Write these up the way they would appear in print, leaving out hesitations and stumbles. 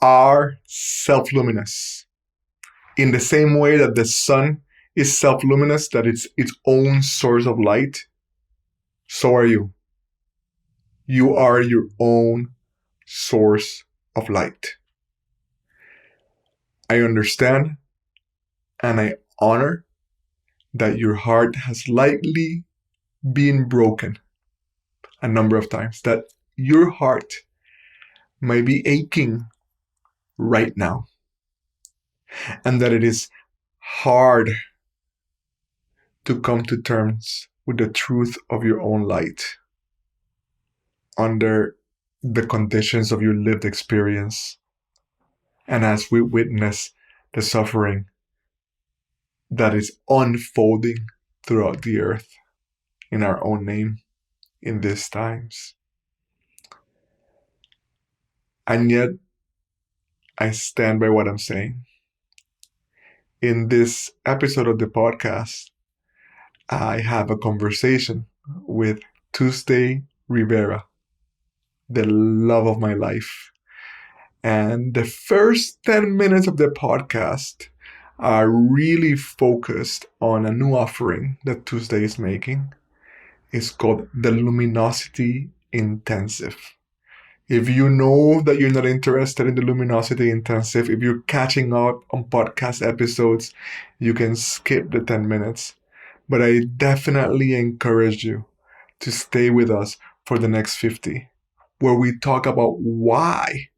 are self-luminous. In the same way that the sun is self-luminous, that it's its own source of light, so are you. You are your own source of light. I understand and I honor that your heart has likely been broken a number of times, that your heart might be aching right now, and that it is hard to come to terms with the truth of your own light under the conditions of your lived experience. And as we witness the suffering that is unfolding throughout the earth in our own name in these times. And yet, I stand by what I'm saying. In this episode of the podcast, I have a conversation with Tuesday Rivera, the love of my life. And the first 10 minutes of the podcast are really focused on a new offering that Tuesday is making. It's called the Luminosity Intensive. If you know that you're not interested in the Luminosity Intensive, if you're catching up on podcast episodes, you can skip the 10 minutes. But I definitely encourage you to stay with us for the next 50, where we talk about why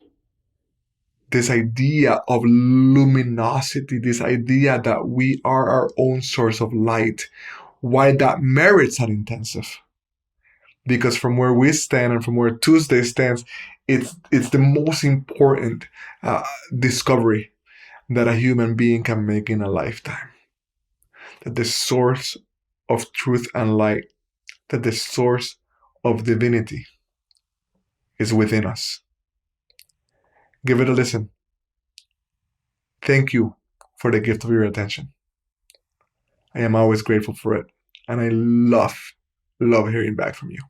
this idea of luminosity, this idea that we are our own source of light, why that merits an intensive. Because from where we stand and from where Tuesday stands, it's the most important discovery that a human being can make in a lifetime. That the source of truth and light, that the source of divinity is within us. Give it a listen. Thank you for the gift of your attention. I am always grateful for it. And I love hearing back from you.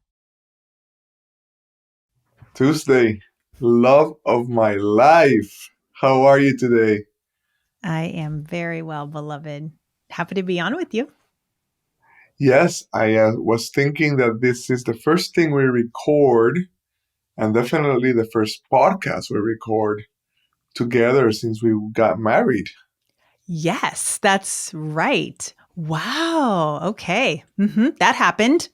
Tuesday, love of my life. How are you today? I am very well, beloved. Happy to be on with you. Yes, I was thinking that this is the first thing we record, and definitely the first podcast we record together since we got married. Yes, that's right. Wow. Okay. That happened.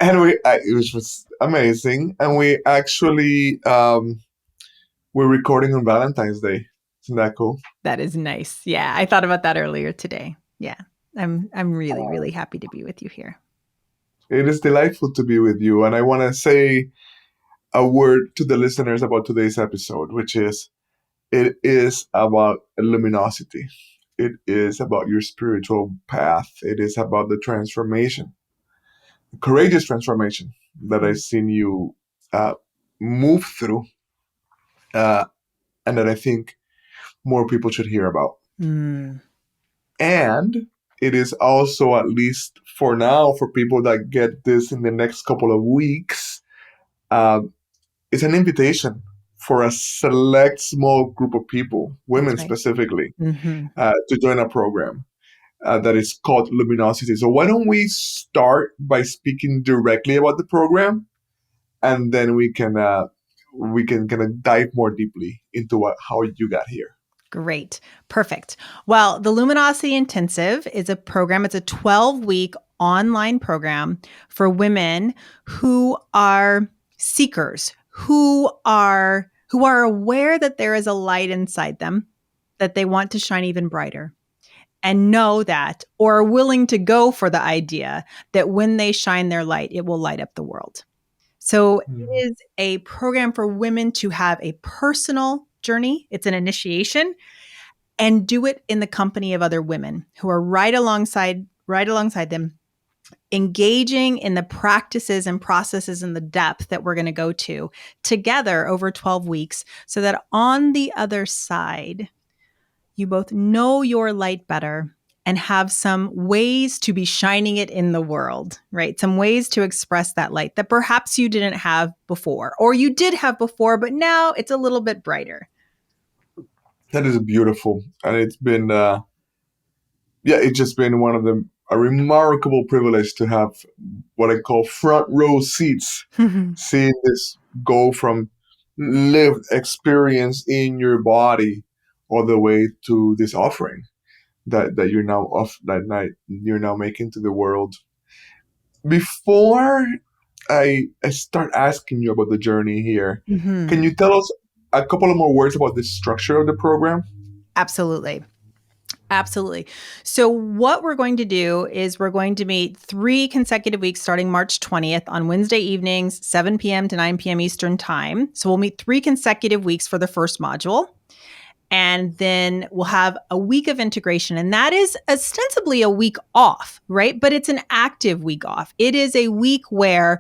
And it was amazing. And we actually, we're recording on Valentine's Day. Isn't that cool? That is nice. Yeah, I thought about that earlier today. Yeah, I'm really, really happy to be with you here. It is delightful to be with you. And I want to say a word to the listeners about today's episode, which is, it is about luminosity. It is about your spiritual path. It is about the transformation, courageous transformation that I've seen you move through, and that I think more people should hear about. And it is also, at least for now, for people that get this in the next couple of weeks, it's an invitation for a select small group of people, women specifically, to join a program that is called Luminosity. So why don't we start by speaking directly about the program, and then we can kind of dive more deeply into how you got here. Great. Perfect. Well, the Luminosity Intensive is a program. It's a 12-week online program for women who are seekers, who are aware that there is a light inside them that they want to shine even brighter, and know that, or are willing to go for the idea that when they shine their light, it will light up the world. So it is a program for women to have a personal journey. It's an initiation, and do it in the company of other women who are right alongside them, engaging in the practices and processes and the depth that we're going to go to together over 12 weeks, so that on the other side, you both know your light better and have some ways to be shining it in the world, right? Some ways to express that light that perhaps you didn't have before, or you did have before, but now it's a little bit brighter. That is beautiful, and it's been yeah, it's just been one of the a remarkable privilege to have what I call front row seats, seeing this go from lived experience in your body all the way to this offering that you're now off that night you're now making to the world. Before I start asking you about the journey here, can Mhm. you tell us a couple of more words about the structure of the program? Absolutely. Absolutely. So, what we're going to do is we're going to meet 3 consecutive weeks starting March 20th on Wednesday evenings, 7 p.m. to 9 p.m. Eastern Time. So, we'll meet 3 consecutive weeks for the first module. And then we'll have a week of integration. And that is ostensibly a week off, right? But it's an active week off. It is a week where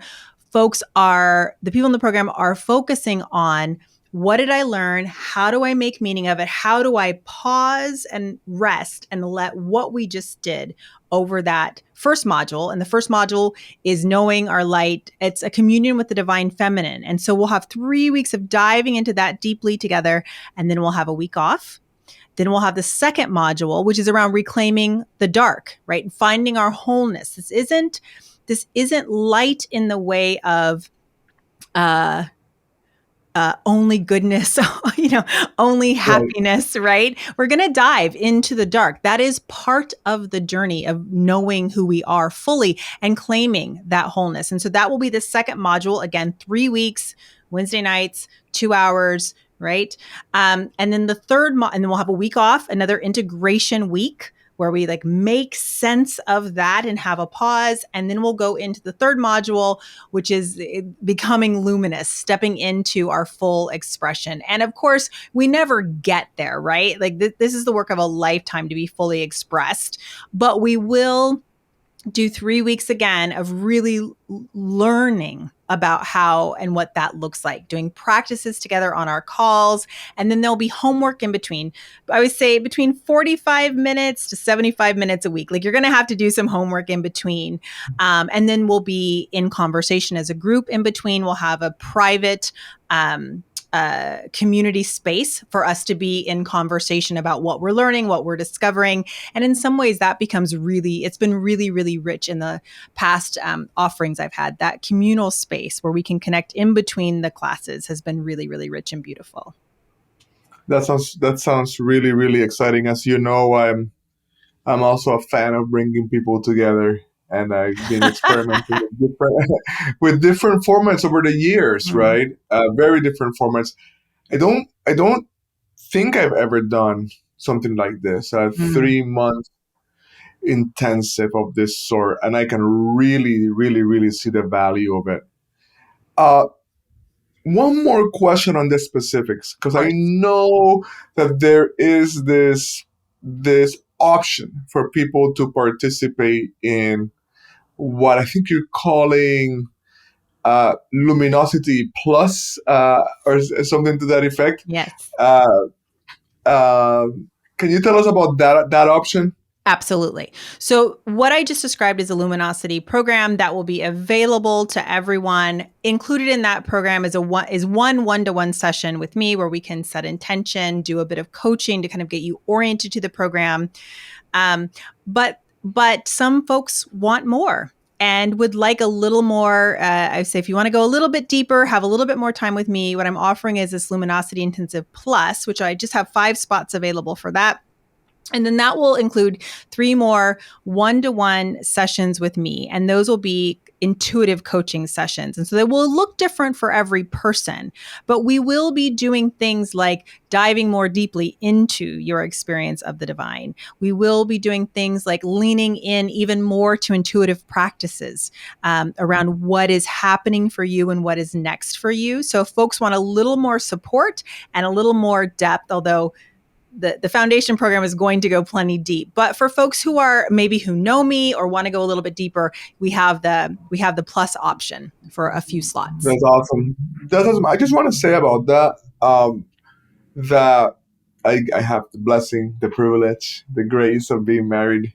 the people in the program are focusing on what did I learn? How do I make meaning of it? How do I pause and rest and let what we just did over that first module? And the first module is knowing our light. It's a communion with the divine feminine. And so we'll have 3 weeks of diving into that deeply together. And then we'll have a week off. Then we'll have the second module, which is around reclaiming the dark, right? And finding our wholeness. This isn't light in the way of uh, only goodness, only Right. happiness, right? We're going to dive into the dark. That is part of the journey of knowing who we are fully and claiming that wholeness. And so that will be the second module. Again, 3 weeks, Wednesday nights, 2 hours, right? And then and then we'll have a week off, another integration week where we like make sense of that and have a pause. And then we'll go into the third module, which is becoming luminous, stepping into our full expression. And of course, we never get there, right? Like this is the work of a lifetime to be fully expressed, but we will do 3 weeks again of really learning about how and what that looks like, doing practices together on our calls. And then there'll be homework in between. I would say between 45 minutes to 75 minutes a week. Like you're going to have to do some homework in between. And then we'll be in conversation as a group in between. We'll have a private, community space for us to be in conversation about what we're learning, what we're discovering. And in some ways that becomes it's been really, really rich in the past offerings I've had. That communal space where we can connect in between the classes has been really, really rich and beautiful. That sounds really really exciting. As you know, I'm also a fan of bringing people together, and I've been experimenting with different with different formats over the years, Mm, right? Very different formats. I don't think I've ever done something like this. A mm, 3 month intensive of this sort, and I can really, really, really see the value of it. Uh, One more question on the specifics, of because I course. know that there is this option for people to participate in what I think you're calling Luminosity Plus, something to that effect. Yes. Uh, uh, can you tell us about that option? Absolutely. So, what I just described is a Luminosity program that will be available to everyone. Included in that program is one-to-one session with me where we can set intention, do a bit of coaching to kind of get you oriented to the program. But some folks want more and would like a little more. I say if you want to go a little bit deeper, have a little bit more time with me. What I'm offering is this Luminosity Intensive Plus, which I just have 5 spots available for that. And then that will include 3 more one-to-one sessions with me. And those will be intuitive coaching sessions. And so they will look different for every person, but we will be doing things like diving more deeply into your experience of the divine. We will be doing things like leaning in even more to intuitive practices around what is happening for you and what is next for you. So if folks want a little more support and a little more depth, although the foundation program is going to go plenty deep. But for folks who know me or want to go a little bit deeper, we have the plus option for a few slots. That's awesome. That's awesome. I just want to say about that that I have the blessing, the privilege, the grace of being married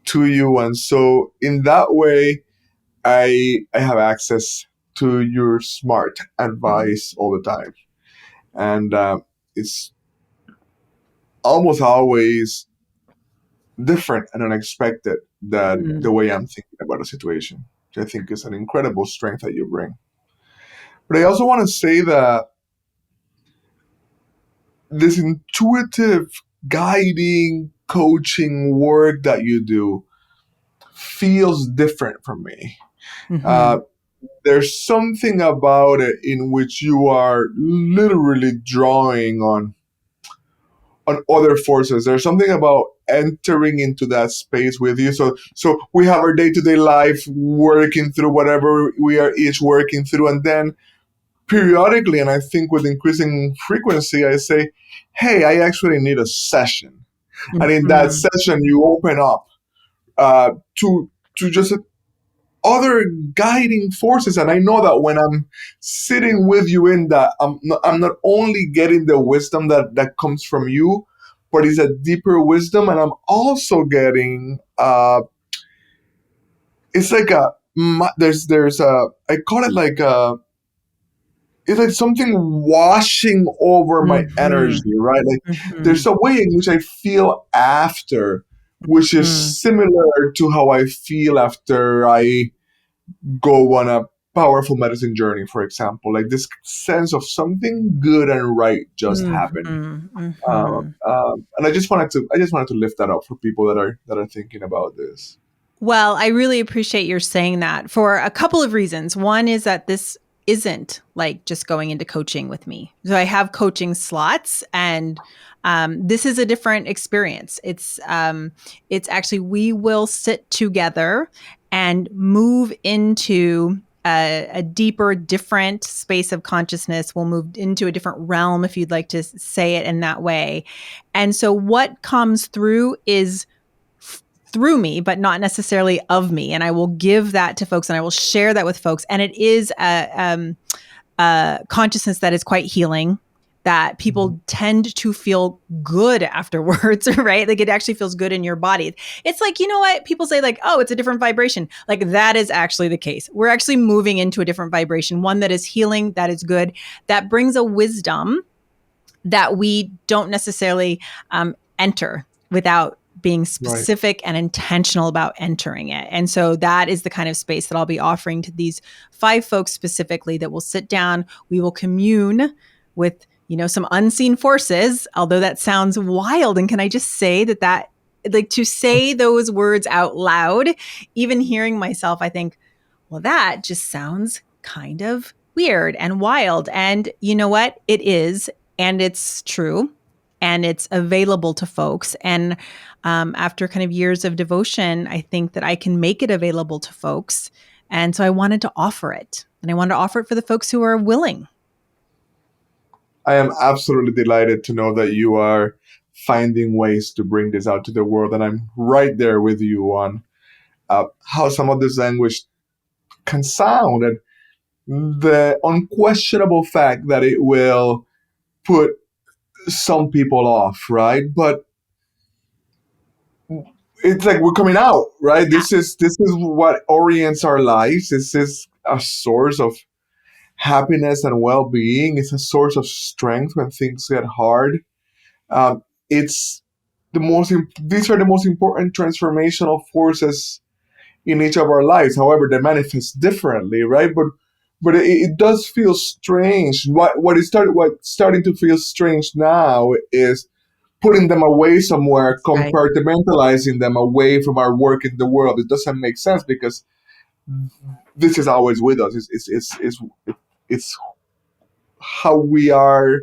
to you, and so in that way, I have access to your smart Mhm. advice all the time, and it's almost always different and unexpected than the Mm. way I'm thinking about a situation, which I think is an incredible strength that you bring. But I also want to say that this intuitive guiding coaching work that you do feels different from me. Hmm. Uh, there's something about it in which you are literally drawing on other forces. There's something about entering into that space with you. So we have our day-to-day life working through whatever we are each working through, and then periodically, and I think with increasing frequency, I say, hey, I actually need a session. And in that Hmm. session, you open up uh, to just other guiding forces. And I know that when I'm sitting with you in that, I'm not only getting the wisdom that comes from you, but it's a deeper wisdom. And I'm also getting, it's like there's I call it like it's like something washing over my Hmm. energy, right? Like Hmm. there's a way in which I feel after, which is Hmm. similar to how I feel after I go on a powerful medicine journey, for example. Like this sense of something good and right just happened. Hmm. Hmm. And I just wanted to lift that up for people that are thinking about this. Well, I really appreciate your saying that for a couple of reasons. One is that this isn't like just going into coaching with me. So I have coaching slots, and this is a different experience. It's actually we will sit together and move into a deeper, different space of consciousness. We'll move into a different realm, if you'd like to say it in that way. And so, what comes through is through me, but not necessarily of me. And I will give that to folks and I will share that with folks. And it is a consciousness that is quite healing, that Mhm. people tend to feel good afterwards, right? Like it actually feels good in your body. It's like, you know what? People say, like, oh, it's a different vibration. Like that is actually the case. We're actually moving into a different vibration, one that is healing, that is good, that brings a wisdom that we don't necessarily enter without being Right. specific and intentional about entering it. And so that is the kind of space that I'll be offering to these 5 folks specifically, that will sit down, we will commune with, some unseen forces, although that sounds wild. And can I just say that like to say those words out loud, even hearing myself, I think, well, that just sounds kind of weird and wild. And you know what? It is. And it's true. And it's available to folks. And after kind of years of devotion, I think that I can make it available to folks. And so I wanted to offer it. And I wanted to offer it for the folks who are willing. I am absolutely delighted to know that you are finding ways to bring this out to the world, and I'm right there with you on how some of this language can sound, and the unquestionable fact that it will put some people off, right? But it's like we're coming out, right? Yeah. This is what orients our lives. This is a source of happiness and well-being. It's a source of strength when things get hard. It's these are the most important transformational forces in each of our lives. However, they manifest differently, right? But it does feel strange. What's starting to feel strange now is putting them away somewhere, Right. compartmentalizing them away from our work in the world. It doesn't make sense because this is always with us. It's how we are,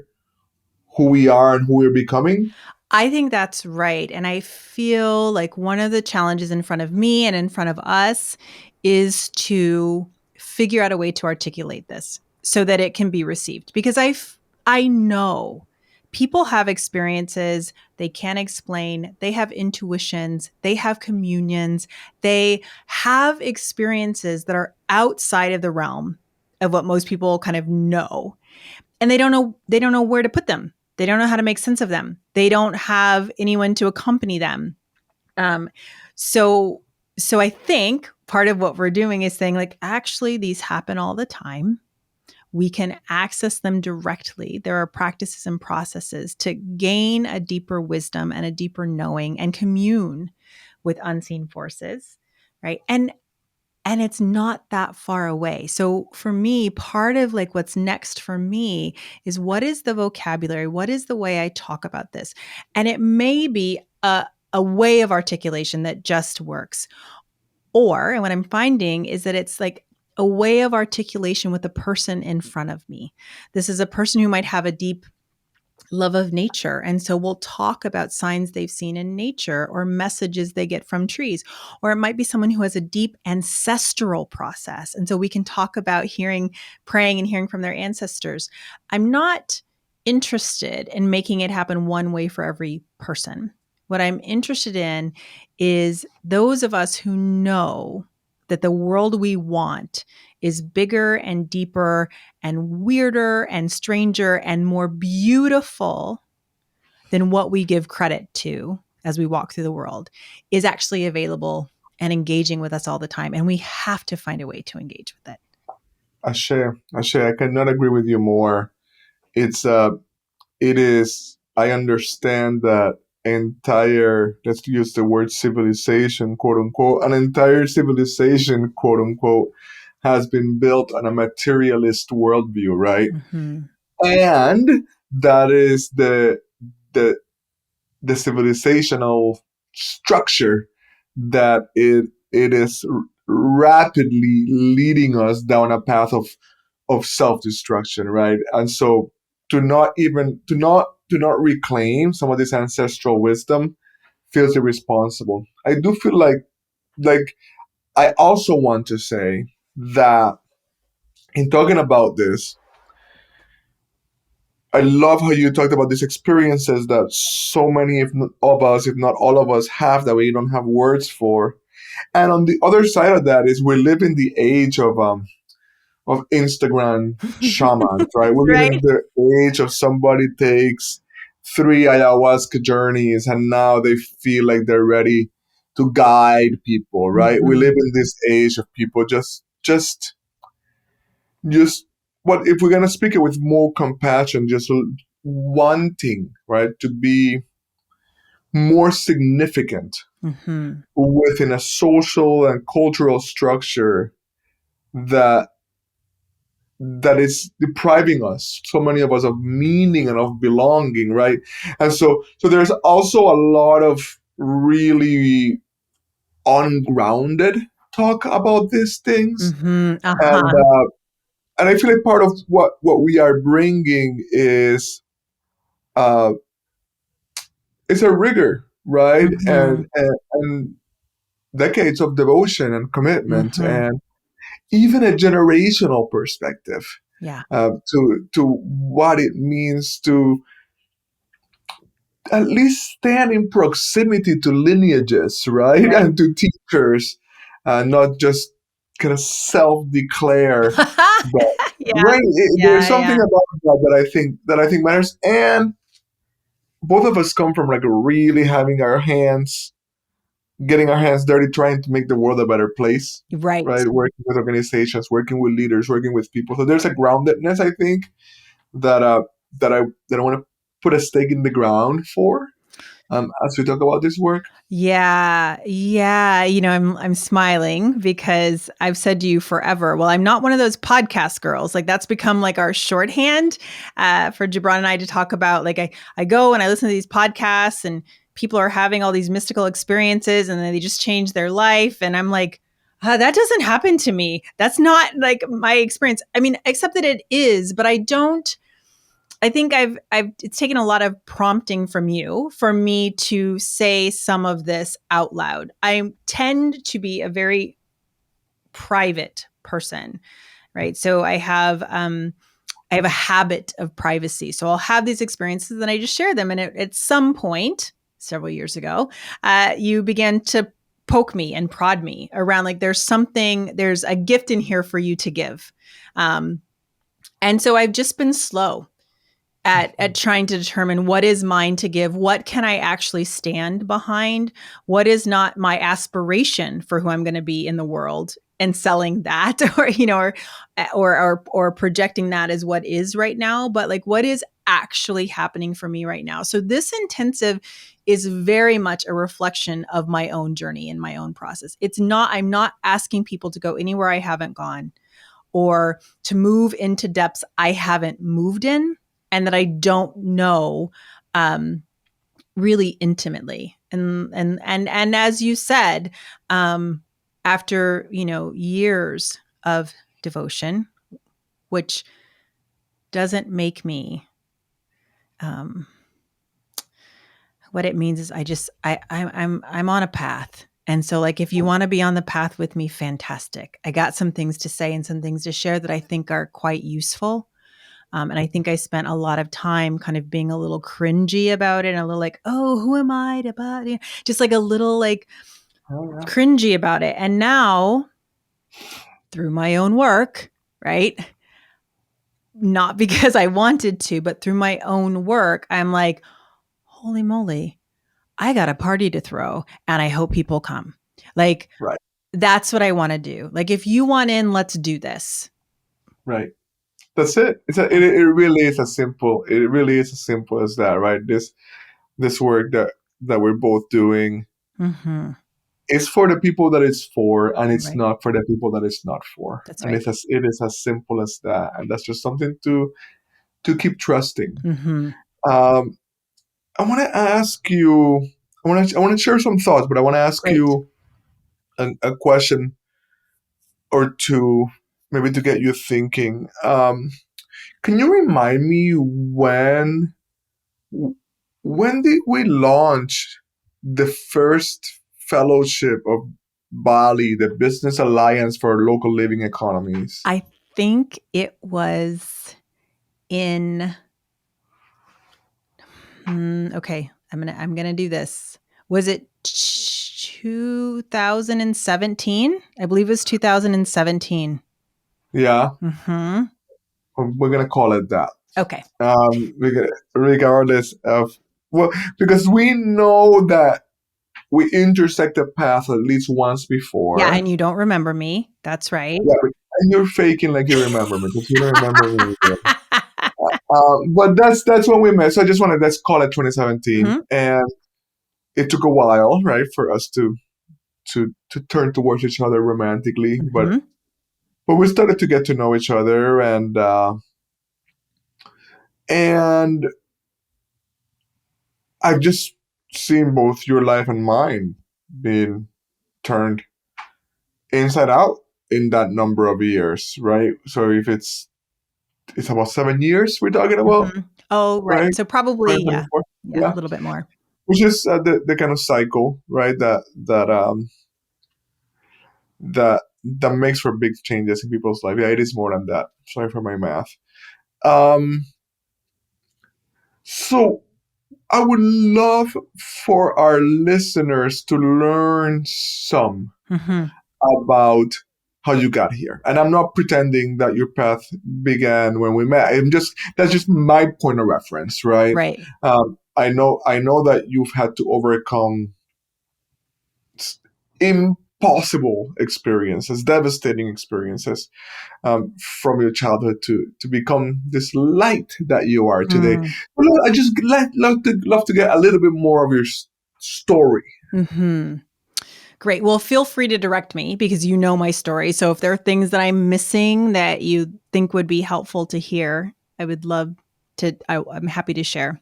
who we are, and who we're becoming. I think that's right. And I feel like one of the challenges in front of me and in front of us is to figure out a way to articulate this so that it can be received. Because I know people have experiences they can't explain, they have intuitions, they have communions, they have experiences that are outside of the realm of what most people kind of know, and they don't know where to put them. They don't know how to make sense of them. They don't have anyone to accompany them. Um, so so I think part of what we're doing is saying, like, actually these happen all the time. we can access them directly. There are practices and processes to gain a deeper wisdom and a deeper knowing and commune with unseen forces, right? And it's not that far away. So for me, part of like what's next for me is what is the vocabulary? What is the way I talk about this? And it may be a way of articulation that just works. Or, and what I'm finding is that it's like a way of articulation with the person in front of me. This is a person who might have a deep love of nature. And so we'll talk about signs they've seen in nature or messages they get from trees. Or it might be someone who has a deep ancestral process. And so we can talk about hearing, praying and hearing from their ancestors. I'm not interested in making it happen one way for every person. What I'm interested in is those of us who know that the world we want is bigger and deeper and weirder and stranger and more beautiful than what we give credit to as we walk through the world is actually available and engaging with us all the time. And we have to find a way to engage with it. Ashe, I cannot agree with you more. It's it is, I understand that entire, let's use the word civilization, quote unquote, an entire civilization, quote unquote, has been built on a materialist worldview, right? Mm-hmm. And that is the the civilizational structure that it is rapidly leading us down a path of self-destruction, right? And so to not reclaim some of this ancestral wisdom feels irresponsible. I do feel like I also want to say that in talking about this, I love how you talked about these experiences that so many of us, if not all of us, have that we don't have words for. And on the other side of that is we live in the age of Instagram shamans, right? We live Right. in the age of somebody takes 3 ayahuasca journeys and now they feel like they're ready to guide people, right? We live Mm-hmm. in this age of people just what if we're gonna speak it with more compassion, just wanting, right, to be more significant Mm-hmm. within a social and cultural structure that that is depriving us, so many of us, of meaning and of belonging, right? And so there's also a lot of really ungrounded talk about these things, Mm-hmm. and Uh-huh. I feel like part of what we are bringing uh is a rigor, right? Mm-hmm. And decades of devotion and commitment, Mm-hmm. and even a generational perspective Yeah. to what it means to at least stand in proximity to lineages, right? Right. And to teachers, not just kind of self-declare. But Yeah. right, there's Yeah. something Yeah. about that I think matters. And both of us come from like really having our hands, getting our hands dirty, trying to make the world a better place, Right. right? Working with organizations, working with leaders, working with people. So there's a groundedness, I think, that that I want to put a stake in the ground for, as we talk about this work. Yeah, yeah. I'm smiling because I've said to you forever. Well, I'm not one of those podcast girls. Like that's become like our shorthand for Gibrán and I to talk about. Like I go and I listen to these podcasts, and people are having all these mystical experiences, and then they just change their life, and I'm like, that doesn't happen to me. That's not like my experience. I mean, except that it is, but I don't. I think it's taken a lot of prompting from you for me to say some of this out loud. I tend to be a very private person, right? So I have a habit of privacy. So I'll have these experiences and I just share them. And at some point, several years ago, you began to poke me and prod me around like there's a gift in here for you to give. And so I've just been slow. at trying to determine what is mine to give, what can I actually stand behind, what is not my aspiration for who I'm going to be in the world, and selling that, or projecting that as what is right now, but like what is actually happening for me right now. So this intensive is very much a reflection of my own journey and my own process. I'm not asking people to go anywhere I haven't gone, or to move into depths I haven't moved in and that I don't know really intimately. And as you said, after years of devotion, which doesn't make me, what it means is I'm on a path. And so like, if you want to be on the path with me, fantastic. I got some things to say and some things to share that I think are quite useful. And I think I spent a lot of time kind of being a little cringy about it, and a little like, oh, who am I to just like a little like cringy about it. And now through my own work, right? Not because I wanted to, but through my own work, I'm like, holy moly, I got a party to throw and I hope people come. Like, Right. That's what I want to do. Like, if you want in, let's do this. Right. That's it. It really is as simple. It really is as simple as that, right? This work that we're both doing is for the people that it's for, and it's not for the people that it's not for. That's and right. it is as simple as that, and that's just something to keep trusting. I want to ask you. I want to share some thoughts, but I want to ask you a question or two, maybe to get you thinking. Can you remind me when did we launch the first fellowship of Bali, the Business Alliance for Local Living Economies? I think it was in. Okay, I'm gonna do this. Was it 2017? I believe it was 2017. Yeah. We're gonna call it that. Okay. Regardless of because we know that we intersected paths at least once before. Yeah, and you don't remember me. That's right. Yeah, and you're faking like you remember me because you don't remember me either. But that's when we met. So I just wanted, let's call it 2017, and it took a while, right, for us to turn towards each other romantically, but we started to get to know each other, and I've just seen both your life and mine being turned inside out in that number of years, right? So if it's about 7 years we're talking about. Oh, right. So probably, yeah, yeah, a little bit more. Which is the kind of cycle, right? That makes for big changes in people's life. Yeah, it is more than that. Sorry for my math. So I would love for our listeners to learn some about how you got here. And I'm not pretending that your path began when we met. That's just my point of reference, right? Right. I know that you've had to overcome impossible experiences, devastating experiences, from your childhood to become this light that you are today. I just love to get a little bit more of your story. Great. Well, feel free to direct me because you know my story. So if there are things that I'm missing that you think would be helpful to hear, I would love to. I'm happy to share.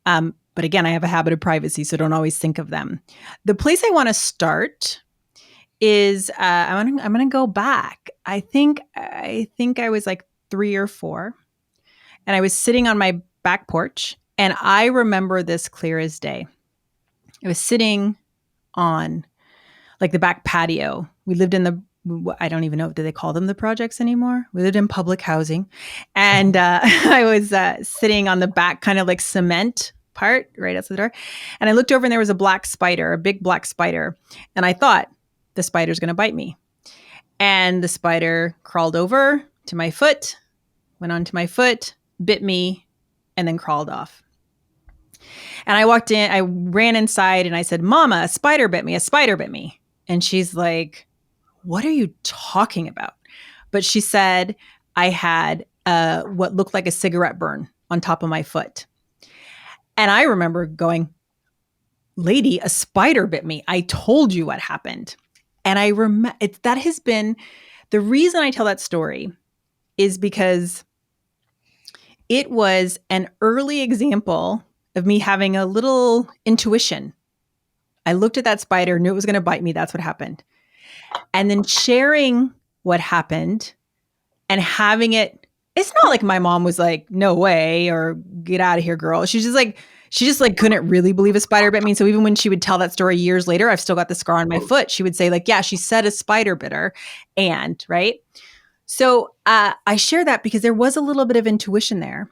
But again, I have a habit of privacy, so don't always think of them. The place I want to start is I'm going to go back. I think I was like 3 or 4, and I was sitting on my back porch, and I remember this clear as day. I was sitting on like the back patio. We lived in I don't even know, do they call them the projects anymore? We lived in public housing. And I was sitting on the back kind of like cement part right outside the door. And I looked over and there was a big black spider. And I thought, the spider's going to bite me. And the spider crawled over to my foot, went onto my foot, bit me, and then crawled off. And I walked in, I ran inside and I said, Mama, a spider bit me, a spider bit me. And she's like, what are you talking about? But she said I had what looked like a cigarette burn on top of my foot. And I remember going, lady, a spider bit me. I told you what happened. And I remember that has been the reason I tell that story is because it was an early example of me having a little intuition. I looked at that spider, knew it was going to bite me. That's what happened. And then sharing what happened and having it, it's not like my mom was like, no way, or get out of here, girl. She just like couldn't really believe a spider bit me. So even when she would tell that story years later, I've still got the scar on my foot. She would say like, yeah, she said a spider bit her. And right. So I share that because there was a little bit of intuition there.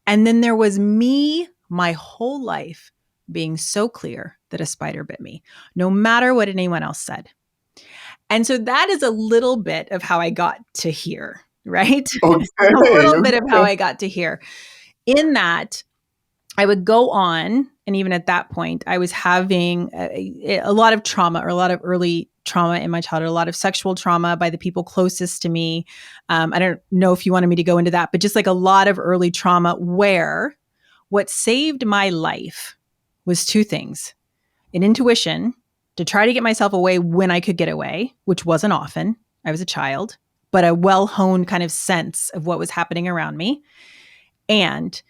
And then there was me my whole life being so clear that a spider bit me, no matter what anyone else said. And so that is a little bit of how I got to here, right? Okay. A little bit of how I got to here. In that, I would go on, and even at that point, I was having a lot of trauma, or a lot of early trauma in my childhood, a lot of sexual trauma by the people closest to me. I don't know if you wanted me to go into that, but just like a lot of early trauma where what saved my life was two things: an intuition to try to get myself away when I could get away, which wasn't often. I was a child, but a well-honed kind of sense of what was happening around me, and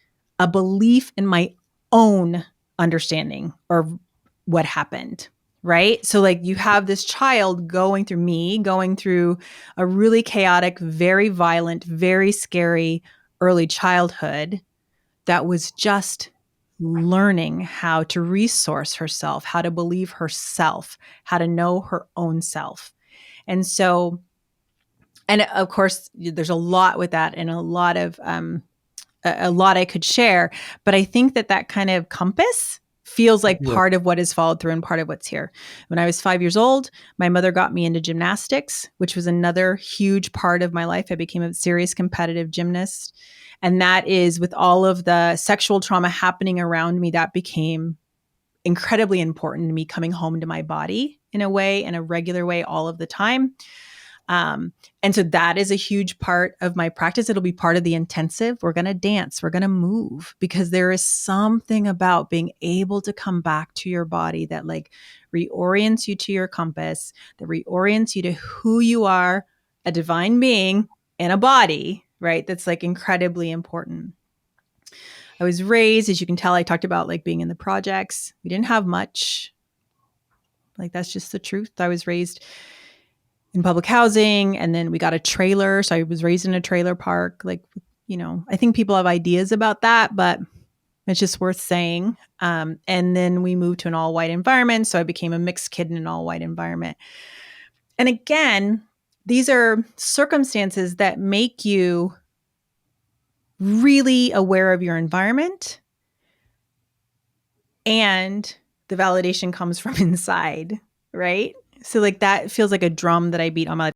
a belief in my own understanding or what happened, right? So like you have this child going through a really chaotic, very violent, very scary early childhood that was just learning how to resource herself, how to believe herself, how to know her own self. And so, and of course, there's a lot with that and a lot I could share, but I think that kind of compass feels like Yeah. part of what is followed through and part of what's here. When I was 5 years old, my mother got me into gymnastics, which was another huge part of my life. I became a serious competitive gymnast. And that is, with all of the sexual trauma happening around me, that became incredibly important to me, coming home to my body in a way, in a regular way, all of the time. And so that is a huge part of my practice. It'll be part of the intensive. We're going to dance. We're going to move, because there is something about being able to come back to your body that like reorients you to your compass, that reorients you to who you are, a divine being in a body, right? That's like incredibly important. I was raised, as you can tell, I talked about like being in the projects. We didn't have much. Like that's just the truth. I was raised in public housing, and then we got a trailer. So I was raised in a trailer park. Like, I think people have ideas about that, but it's just worth saying. And then we moved to an all white environment. So I became a mixed kid in an all white environment. And again, these are circumstances that make you really aware of your environment, and the validation comes from inside, right? So like that feels like a drum that I beat on my life.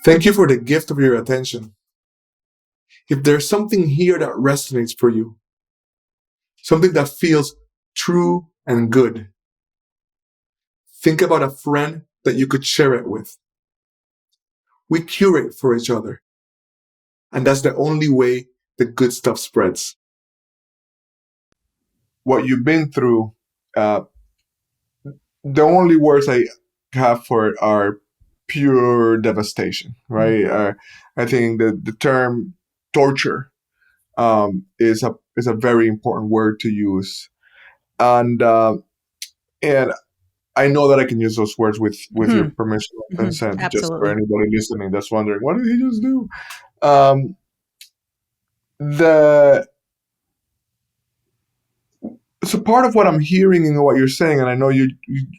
Thank you for the gift of your attention. If there's something here that resonates for you, something that feels true and good, think about a friend that you could share it with. We curate for each other. And that's the only way the good stuff spreads. What you've been through, the only words I have for it are pure devastation, right? I think the term torture is a very important word to use, and I know that I can use those words with your permission and consent. Just for Absolutely. anybody listening that's wondering, what did he just do? The So part of what I'm hearing in what you're saying, and I know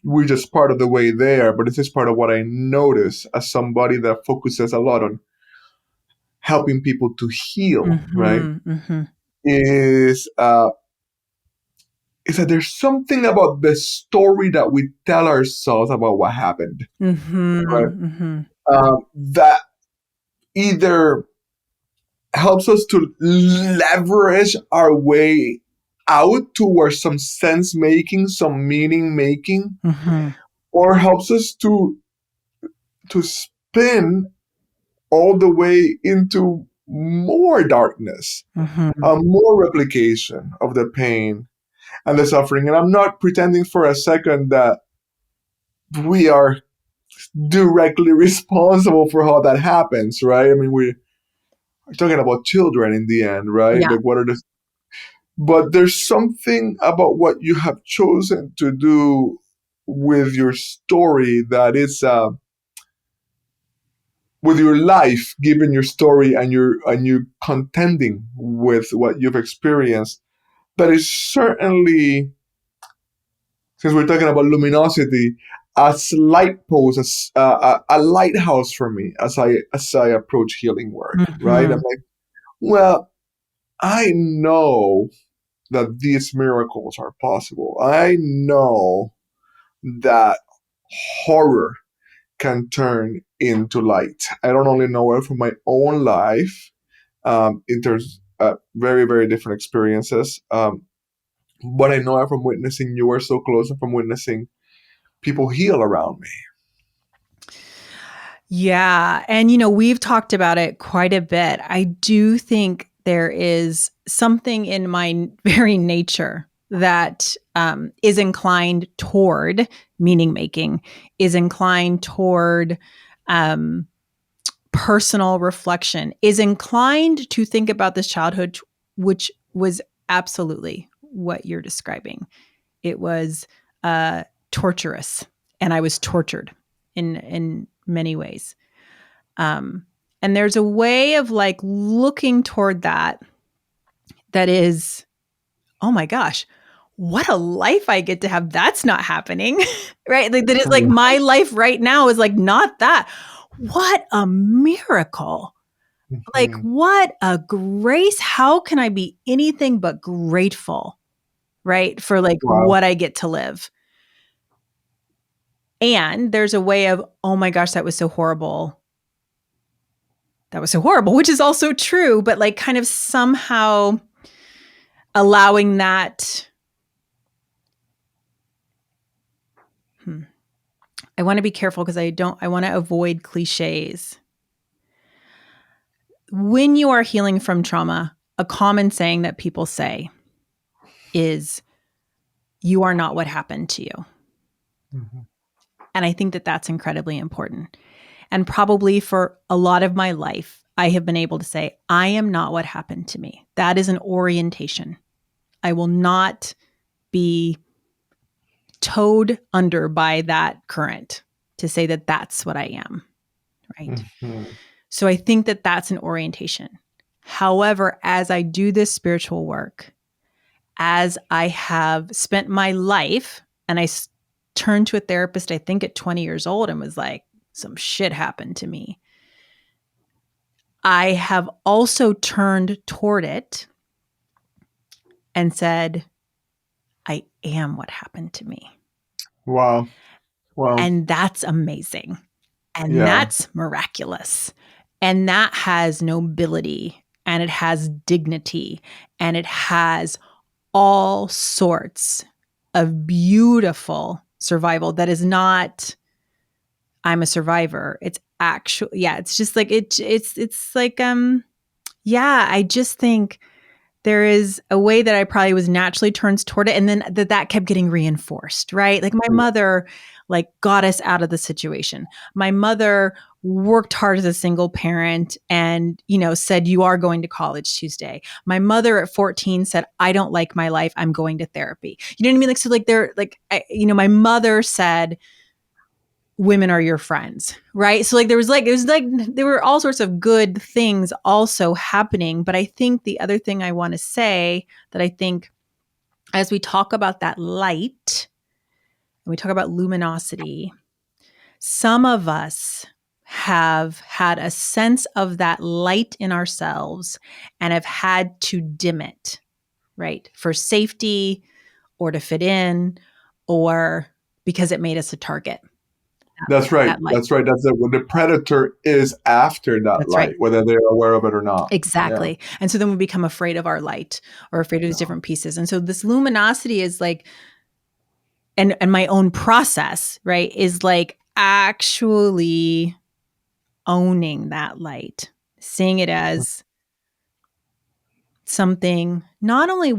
we're just part of the way there, but this is part of what I notice as somebody that focuses a lot on helping people to heal, right? Is that there's something about the story that we tell ourselves about what happened, right? That either helps us to leverage our way out towards some sense making, some meaning making, Mm-hmm. or helps us to spin all the way into more darkness, Mm-hmm. more replication of the pain and the suffering. And I'm not pretending for a second that we are directly responsible for how that happens, right? I mean, we're talking about children in the end, right? Yeah. Like, what are the. But there's something about what you have chosen to do with your story that is with your life, given your story and you contending with what you've experienced, that is certainly, since we're talking about luminosity, a light post, a lighthouse for me as I approach healing work. Right? I'm Mm-hmm. like, well, I know that these miracles are possible. I know that horror can turn into light. I don't only know it from my own life, in terms very, very different experiences, but I know it from witnessing you are so close and from witnessing people heal around me. Yeah. And, you know, we've talked about it quite a bit. I do think there is something in my very nature that is inclined toward meaning making, is inclined toward um, personal reflection, is inclined to think about this childhood, which was absolutely what you're describing. It was torturous, and I was tortured in many ways. Um, and there's a way of like looking toward that is, oh my gosh, what a life I get to have. That's not happening, right? Like that is like Mhm. my life right now is like not that. What a miracle. Like, Mhm. what a grace. How can I be anything but grateful, right? For like Wow. what I get to live. And there's a way of, oh my gosh, that was so horrible. That was so horrible, which is also true, but like kind of somehow allowing that. Hmm, I want to be careful because I want to avoid cliches. When you are healing from trauma, a common saying that people say is, you are not what happened to you. Mhm. And I think that that's incredibly important. And probably for a lot of my life, I have been able to say, I am not what happened to me. That is an orientation. I will not be towed under by that current to say that that's what I am. Right. Mhm. So I think that that's an orientation. However, as I do this spiritual work, as I have spent my life, and turned to a therapist, I think at 20 years old, and was like, some shit happened to me. I have also turned toward it and said, I am what happened to me. Wow. Wow. And that's amazing. And Yeah. that's miraculous. And that has nobility and it has dignity and it has all sorts of beautiful survival that is not, I'm a survivor. It's actually, yeah, it's just like it's like yeah, I just think there is a way that I probably was naturally turned toward it. And then that kept getting reinforced, right? Like my mother, like got us out of the situation. My mother worked hard as a single parent and, you know, said, you are going to college Tuesday. My mother at 14 said, I don't like my life. I'm going to therapy. You know what I mean? Like, so like they're like, my mother said, women are your friends, right? So like there was like, it was like there were all sorts of good things also happening. But I think the other thing I want to say that I think as we talk about that light and we talk about luminosity, some of us have had a sense of that light in ourselves and have had to dim it, right? For safety or to fit in or because it made us a target. That's right. that light. That's right. That's when the predator is after that That's light, right. whether they're aware of it or not. Exactly. And so then we become afraid of our light or afraid of these different pieces. And so this luminosity is like, and my own process, right, is like actually owning that light, seeing it as something not only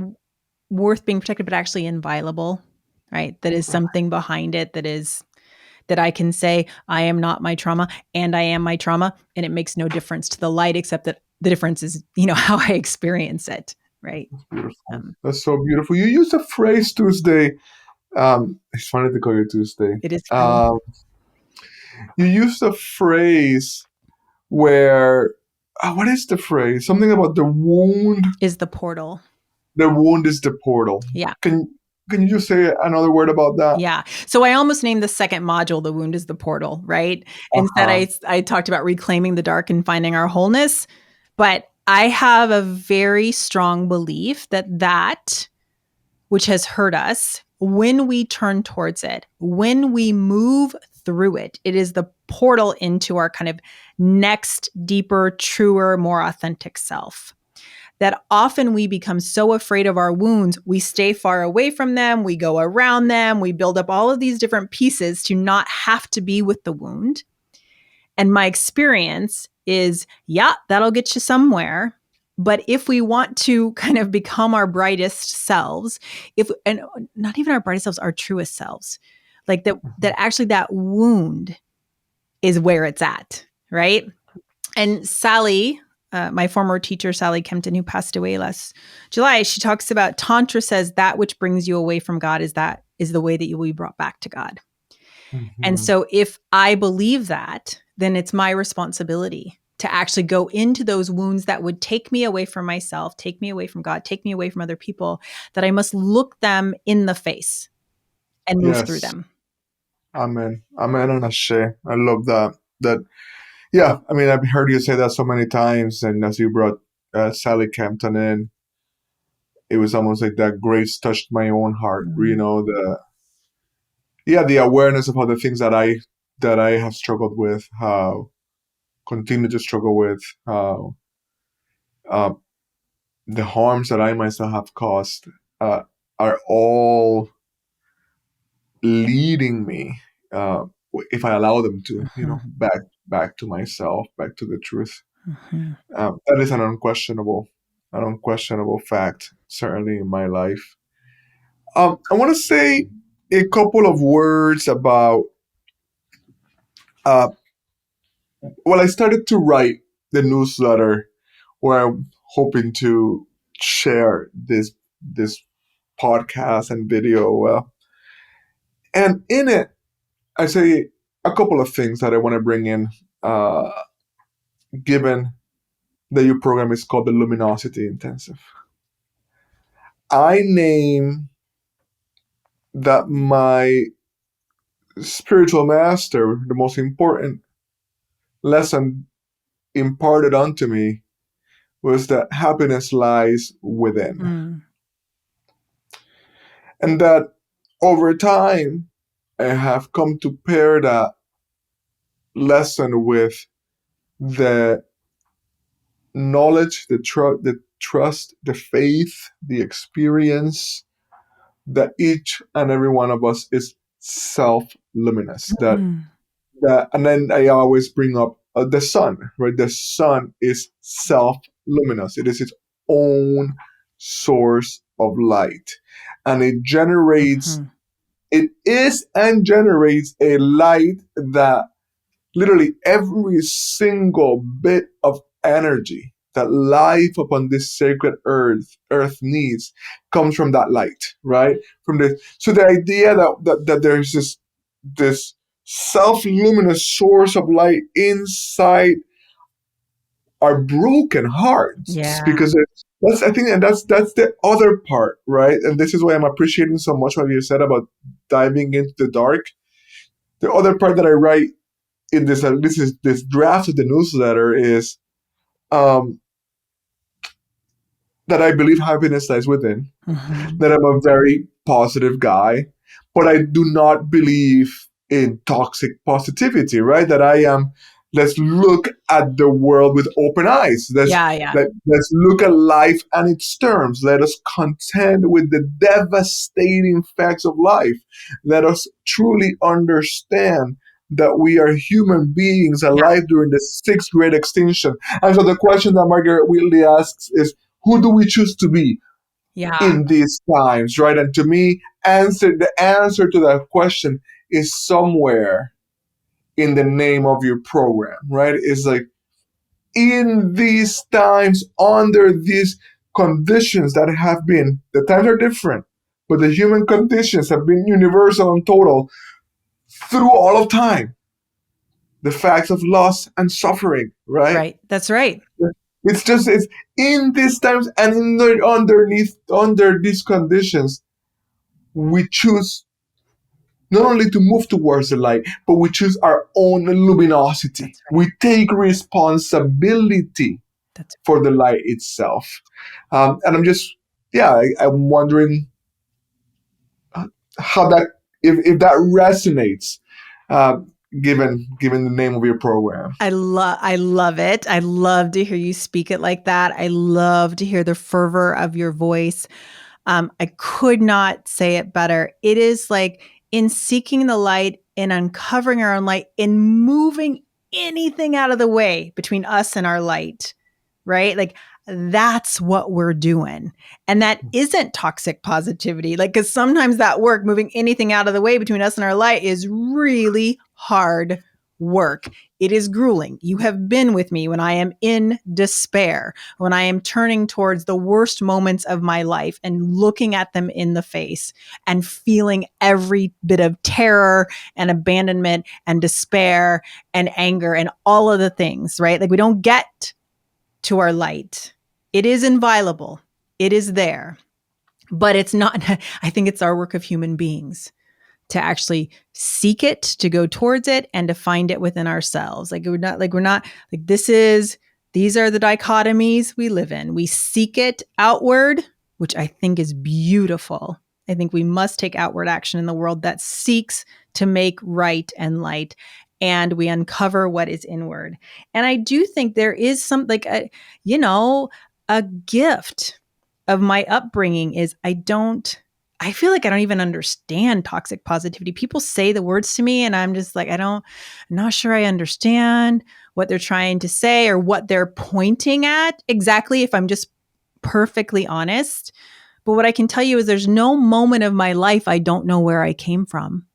worth being protected, but actually inviolable, right? That is something behind it that I can say, I am not my trauma and I am my trauma. And it makes no difference to the light, except that the difference is, how I experience it, right? Beautiful. That's so beautiful. You used the phrase Tuesday. It's funny to call you Tuesday. It is funny. You used a phrase where, what is the phrase? Something about the wound. Is the portal. The wound is the portal. Yeah. Can you just say another word about that? Yeah. So I almost named the second module, The Wound is the Portal, right? Instead, I talked about reclaiming the dark and finding our wholeness. But I have a very strong belief that which has hurt us, when we turn towards it, when we move through it, it is the portal into our kind of next, deeper, truer, more authentic self. That often we become so afraid of our wounds, we stay far away from them, we go around them, we build up all of these different pieces to not have to be with the wound. And my experience is, yeah, that'll get you somewhere. But if we want to kind of become our brightest selves, and not even our brightest selves, our truest selves, like that actually that wound is where it's at, right? And Sally, my former teacher, Sally Kempton, who passed away last July, she talks about Tantra says that which brings you away from God is the way that you will be brought back to God. Mm-hmm. And so if I believe that, then it's my responsibility to actually go into those wounds that would take me away from myself, take me away from God, take me away from other people, that I must look them in the face and move through them. Amen. Amen and ashe. I love that. Yeah, I mean, I've heard you say that so many times, and as you brought Sally Campton in, it was almost like that grace touched my own heart. Mm-hmm. The awareness of all the things that I have struggled with, how continue to struggle with, how the harms that I myself have caused are all leading me, if I allow them to, back to myself, back to the truth. Mm-hmm. That is an unquestionable fact, certainly in my life. I want to say a couple of words about. I started to write the newsletter where I'm hoping to share this podcast and video. And in it, I say a couple of things that I want to bring in, given that your program is called the Luminosity Intensive. I name that my spiritual master, the most important lesson imparted unto me was that happiness lies within. Mm. And that over time, I have come to pair that lesson with the knowledge, the trust, the faith, the experience that each and every one of us is self-luminous. Mm. And then I always bring up the sun, right? The sun is self-luminous. It is its own source of light. And it generates, Mm-hmm. it is and generates a light that literally every single bit of energy that life upon this sacred earth needs comes from that light, right? So the idea that there's this self-luminous source of light inside our broken hearts, Yeah. because that's, I think, and that's the other part, right? And this is why I'm appreciating so much what you said about diving into the dark. The other part that I write in this draft of the newsletter is that I believe happiness lies within. Mm-hmm. That I'm a very positive guy, but I do not believe in toxic positivity, right? That I am, let's look at the world with open eyes. Yeah. Let's look at life and its terms. Let us contend with the devastating facts of life. Let us truly understand that we are human beings Yeah. alive during the sixth great extinction. And so the question that Margaret Whitley asks is, who do we choose to be Yeah. in these times, right? And to me, the answer to that question is somewhere in the name of your program, right? It's like, in these times, under these conditions that have been, the times are different, but the human conditions have been universal and total through all of time. The facts of loss and suffering, right? Right. That's right. It's in these times and under these conditions, we choose not only to move towards the light, but we choose our own luminosity. That's right. We take responsibility That's for the light itself. And I'm just, yeah, I'm wondering how that, if that resonates, uh, given the name of your program. I love it. I love to hear you speak it like that. I love to hear the fervor of your voice. I could not say it better. It is like in seeking the light, in uncovering our own light, in moving anything out of the way between us and our light, right? Like that's what we're doing. And that isn't toxic positivity. Like, because sometimes that work, moving anything out of the way between us and our light, is really hard work. It is grueling. You have been with me when I am in despair, when I am turning towards the worst moments of my life and looking at them in the face and feeling every bit of terror and abandonment and despair and anger and all of the things, right? Like we don't get to our light. It is inviolable. It is there, but it's not, I think it's our work of human beings to actually seek it, to go towards it, and to find it within ourselves. Like we're not like these are the dichotomies we live in. We seek it outward, which I think is beautiful. I think we must take outward action in the world that seeks to make right and light, and we uncover what is inward. And I do think there is some like a gift of my upbringing is I feel like I don't even understand toxic positivity. People say the words to me and I'm just like, I'm not sure I understand what they're trying to say or what they're pointing at exactly, if I'm just perfectly honest. But what I can tell you is there's no moment of my life I don't know where I came from.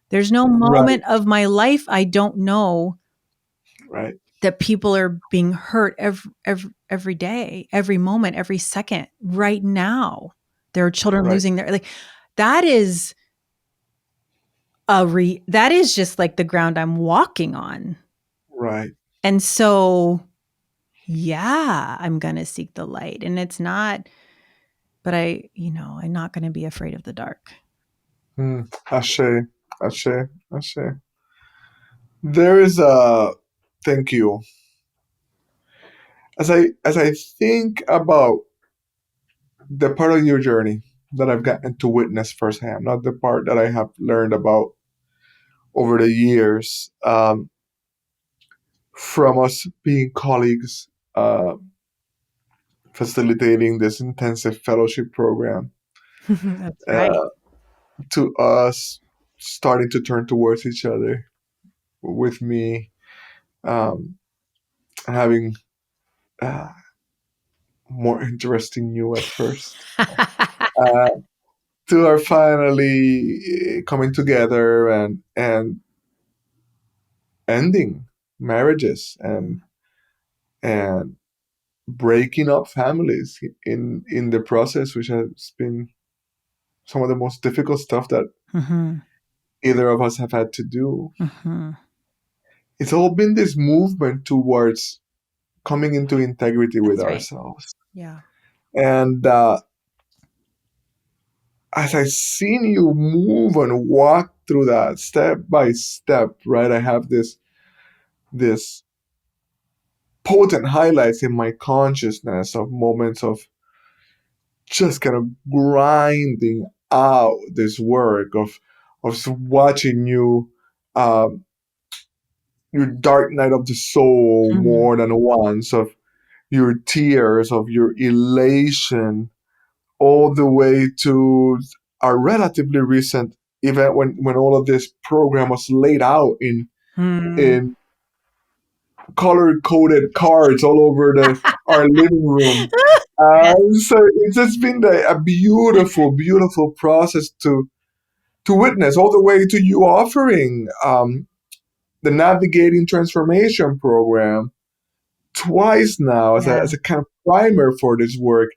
There's no Right, moment of my life I don't know right, that people are being hurt every day, every moment, every second, right now. There are children right, losing their like that is that is just like the ground I'm walking on. right. And so yeah, I'm going to seek the light, and it's not, but I'm not going to be afraid of the dark. Ashe, ashe, ashe. There is a, thank you. As I think about the part of your journey that I've gotten to witness firsthand, not the part that I have learned about over the years, from us being colleagues, facilitating this intensive fellowship program, That's right. uh, to us starting to turn towards each other, with me um, having uh, more interesting you at first, uh, to our finally coming together and ending marriages and breaking up families in the process, which has been some of the most difficult stuff that Mhm. either of us have had to do. Mhm. It's all been this movement towards coming into integrity with That's right. ourselves. Yeah. And as I seen you move and walk through that step by step, right? I have this potent highlights in my consciousness of moments of just kind of grinding out this work of watching you. um, your dark night of the soul Mhm. more than once, of your tears, of your elation, all the way to a relatively recent event when all of this program was laid out Hmm. in color coded cards all over the our living room. Yes. So it's just been a beautiful, beautiful process to witness, all the way to you offering the Navigating Transformation program twice now Yeah. as a kind of primer for this work.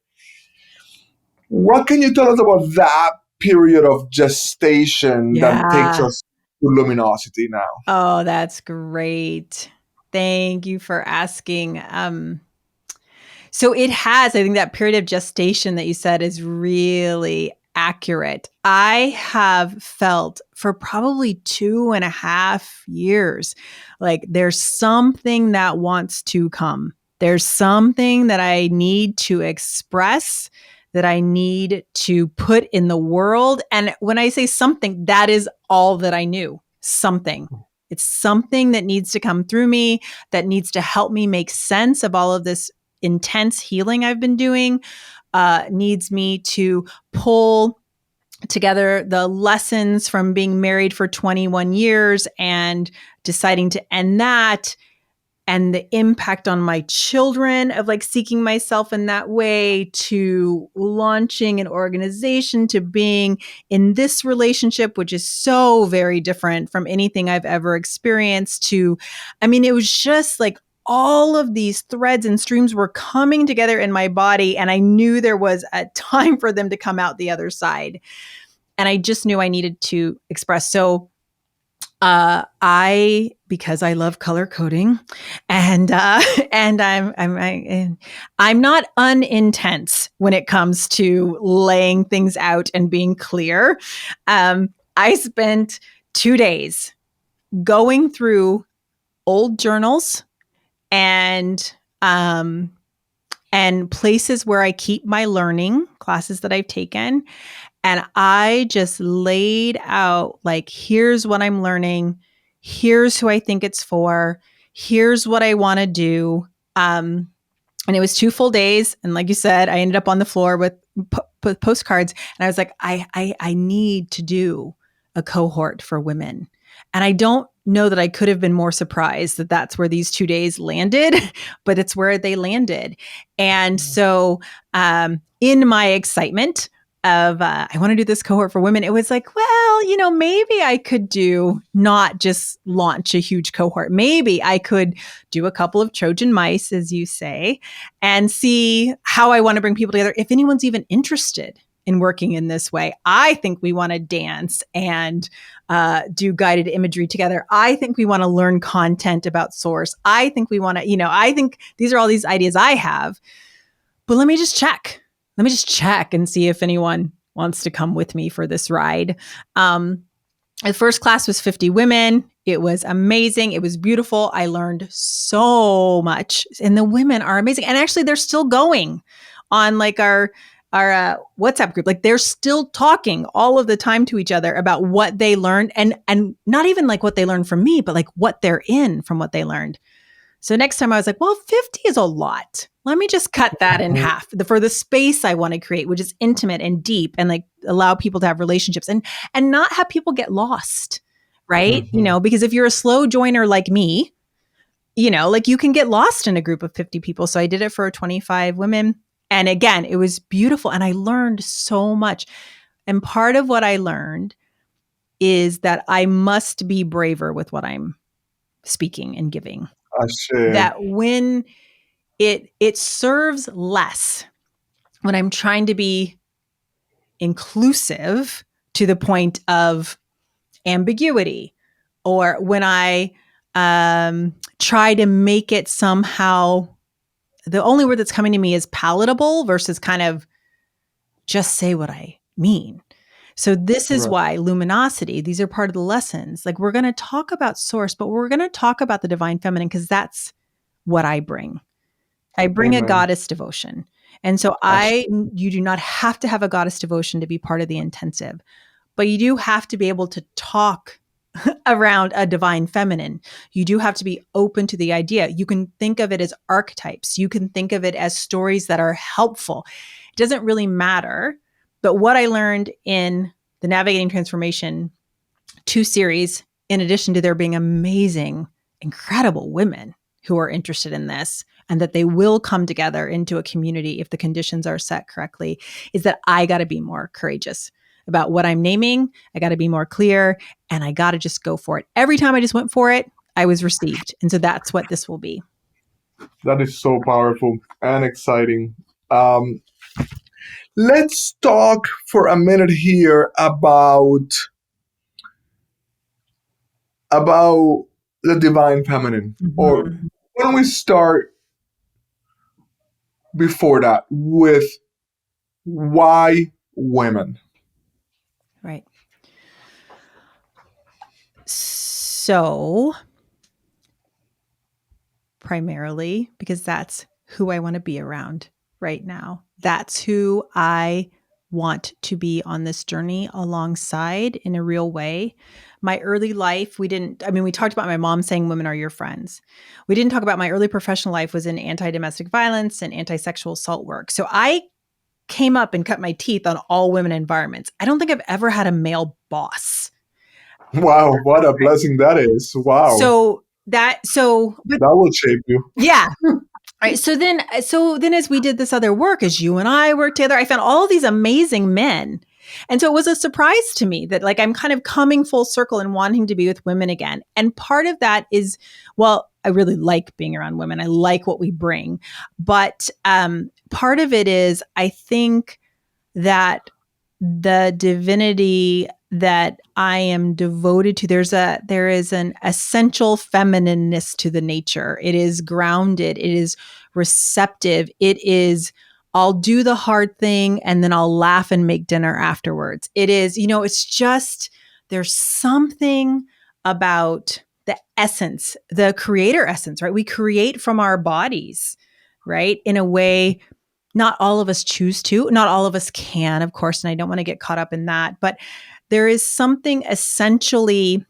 What can you tell us about that period of gestation that takes Yeah. us to luminosity now? Oh, that's great. Thank you for asking. So it has, I think that period of gestation that you said is really accurate. I have felt for probably 2.5 years like there's something that wants to come. There's something that I need to express, that I need to put in the world. And when I say something, that is all that I knew. Something. It's something that needs to come through me, that needs to help me make sense of all of this intense healing I've been doing, needs me to pull together the lessons from being married for 21 years and deciding to end that, and the impact on my children of like seeking myself in that way, to launching an organization, to being in this relationship, which is so very different from anything I've ever experienced. To, I mean, it was just like all of these threads and streams were coming together in my body, and I knew there was a time for them to come out the other side. And I just knew I needed to express. So I, because I love color coding, and and I'm not unintense when it comes to laying things out and being clear. I spent 2 days going through old journals and um, and places where I keep my learning classes that I've taken, and I just laid out like, here's what I'm learning. Here's who I think it's for. Here's what I want to do. And it was 2 full days. And like you said, I ended up on the floor with postcards. And I was like, I need to do a cohort for women. And I don't know that I could have been more surprised that that's where these 2 days landed, but it's where they landed. And so, in my excitement of, I want to do this cohort for women, it was like, well, maybe I could do not just launch a huge cohort. Maybe I could do a couple of Trojan mice, as you say, and see how I want to bring people together. If anyone's even interested in working in this way, I think we want to dance and do guided imagery together. I think we want to learn content about source. I think we want to, I think these are all these ideas I have, but let me just check. Let me just check and see if anyone wants to come with me for this ride. The first class was 50 women. It was amazing. It was beautiful. I learned so much, and the women are amazing. And actually, they're still going on like our WhatsApp group. Like they're still talking all of the time to each other about what they learned, and not even like what they learned from me, but like what they're in from what they learned. So next time I was like, well, 50 is a lot. Let me just cut that in half for the space I want to create, which is intimate and deep, and like allow people to have relationships and not have people get lost, right? Mm-hmm. Because if you're a slow joiner like me, like you can get lost in a group of 50 people. So I did it for 25 women. And again, it was beautiful. And I learned so much. And part of what I learned is that I must be braver with what I'm speaking and giving. Ashe. That when it serves less when I'm trying to be inclusive to the point of ambiguity, or when I try to make it somehow, the only word that's coming to me is palatable versus kind of just say what I mean. So this is Right. why luminosity, these are part of the lessons. Like we're going to talk about source, but we're going to talk about the divine feminine because that's what I bring. I bring a Amen. goddess devotion. And so Ashe. you do not have to have a goddess devotion to be part of the intensive, but you do have to be able to talk around a divine feminine. You do have to be open to the idea. You can think of it as archetypes. You can think of it as stories that are helpful. It doesn't really matter. But what I learned in the Navigating Transformation 2 series, in addition to there being amazing, incredible women who are interested in this and that they will come together into a community if the conditions are set correctly, is that I got to be more courageous about what I'm naming. I got to be more clear and I got to just go for it. Every time I just went for it, I was received. And so that's what this will be. That is so powerful and exciting. Um, let's talk for a minute here about the divine feminine. Or why don't we start before that with why women? Right. So, primarily because that's who I want to be around right now. That's who I want to be on this journey alongside in a real way. My early life, we talked about my mom saying women are your friends. We didn't talk about my early professional life was in anti-domestic violence and anti-sexual assault work. So I came up and cut my teeth on all women environments. I don't think I've ever had a male boss. Wow, what a blessing that is. Wow. But that will shape you. Yeah. Right. So then as we did this other work, as you and I worked together, I found all these amazing men. And so it was a surprise to me that like I'm kind of coming full circle and wanting to be with women again. And part of that is, well, I really like being around women. I like what we bring. But part of it is I think that the divinity that I am devoted to, there is an essential feminineness to the nature. It is grounded. It is receptive. It is, I'll do the hard thing and then I'll laugh and make dinner afterwards. It is, it's just, there's something about the essence, the creator essence, right? We create from our bodies, right? In a way not all of us choose to, not all of us can, of course, and I don't want to get caught up in that, but there is something essentially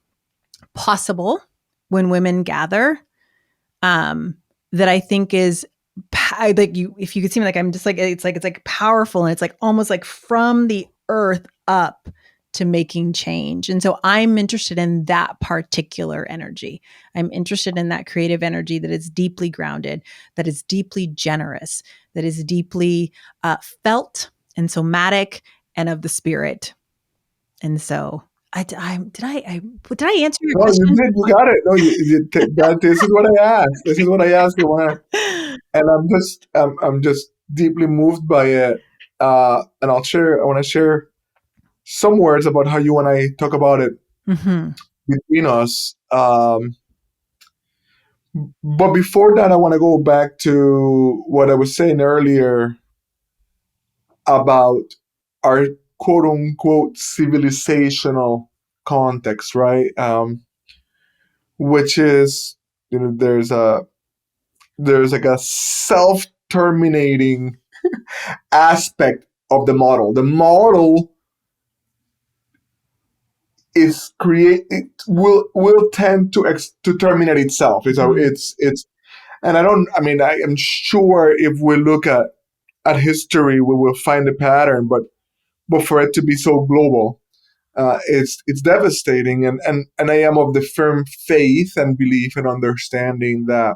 possible when women gather that I think is like if you could see me, like I'm just like it's like powerful and it's like almost like from the earth up to making change. And so I'm interested in that particular energy. I'm interested in that creative energy that is deeply grounded, that is deeply generous, that is deeply felt and somatic and of the spirit. And so did I answer your question? You did. You got it. This is what I asked. This is what I asked. And I'm just deeply moved by it. And I want to share some words about how you and I talk about it between us. But before that, I want to go back to what I was saying earlier about our quote unquote civilizational context, right? Which is, there's like a self-terminating aspect of the model. The model is it will tend to terminate itself. It's and I am sure if we look at history, we will find a pattern, but for it to be so global, it's devastating. And I am of the firm faith and belief and understanding that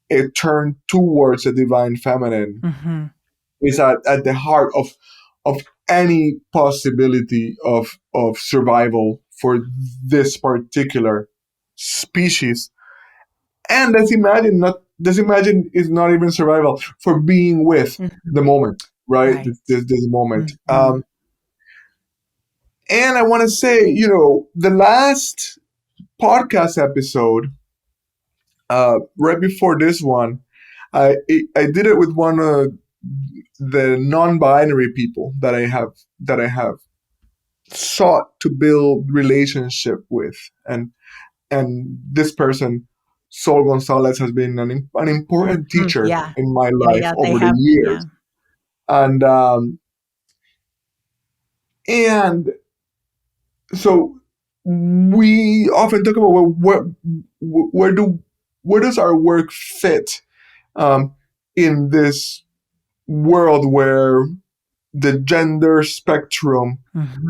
it turned towards the divine feminine is at the heart of any possibility of survival for this particular species. And let's imagine is not even survival, for being with the moment, right? This moment. And I want to say, the last podcast episode, right before this one, I did it with one of the non-binary people that I have sought to build relationship with, and this person, Sol Gonzalez, has been an important teacher in my life over the years. And so we often talk about where does our work fit um, in this world where the gender spectrum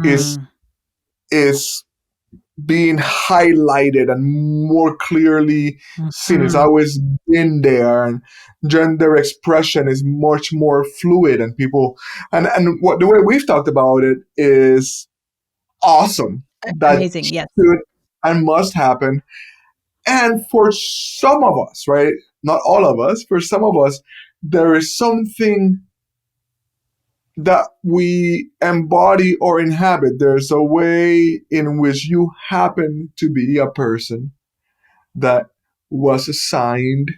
is Mhm. is being highlighted and more clearly seen. It's Mhm. always been there, and gender expression is much more fluid. And people, and what the way we've talked about it is awesome. That Amazing. Yes. should and must happen. And for some of us, right? Not all of us. For some of us, there is something that we embody or inhabit. There's a way in which you happen to be a person that was assigned